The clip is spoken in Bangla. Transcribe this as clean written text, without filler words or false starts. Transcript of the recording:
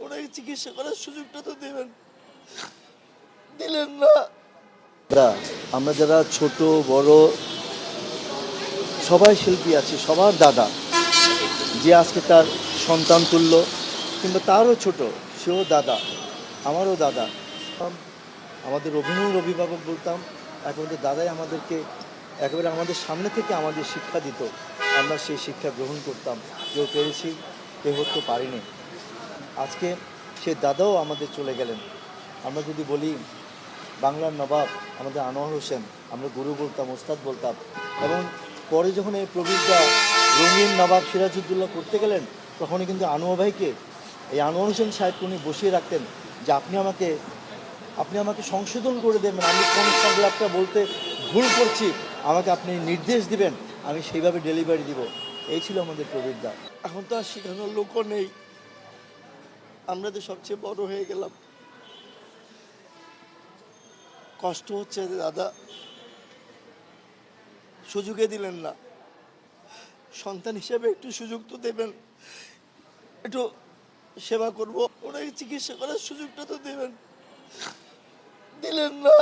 ওনাকে চিকিৎসা করার সুযোগটা তো দেবেন, দিলেন না। আমরা যারা ছোট বড় সবাই শিল্পী আছি, সবার দাদা যে আজকে তার সন্তান তুল্য কিংবা তারও ছোট, সেও দাদা, আমারও দাদা। আমাদের অভিভাবক বলতাম, এখন আমাদের দাদাই আমাদেরকে একেবারে আমাদের সামনে থেকে আমাদের শিক্ষা দিত, আমরা সেই শিক্ষা গ্রহণ করতাম। কেউ পেরেছি, কেউ হতে পারিনি। আজকে সে দাদাও আমাদের চলে গেলেন। আমরা যদি বলি বাংলার নবাব আমাদের আনোয়ার হোসেন, আমরা গুরু বলতাম, ওস্তাদ বলতাম। এবং পরে যখন এই প্রবীরটা রঙিন নবাব সিরাজউদ্দৌলা করতে গেলেন, তখনই কিন্তু আনোয়ার ভাইকে, এই আনোয়ার হোসেন সাহেবকে উনি বসিয়ে রাখতেন যে আপনি আমাকে সংশোধন করে দেবেন, আমি কোন সংলাপটা বলতে ভুল করছি আমাকে আপনি নির্দেশ দিবেন, আমি সেইভাবে ডেলিভারি দিব। এই ছিল আমাদের প্রবীরদা। এখন তো আর শেখানোর লোকও নেই, আমরা তো সবচেয়ে বড় হয়ে গেলাম। কষ্ট হচ্ছে দাদা, সুযোগে দিলেন না। সন্তান হিসেবে একটু সুযোগ তো দেবেন, একটু সেবা করবো, ওনাকে চিকিৎসা করার সুযোগটা তো দেবেন, দিলেন না।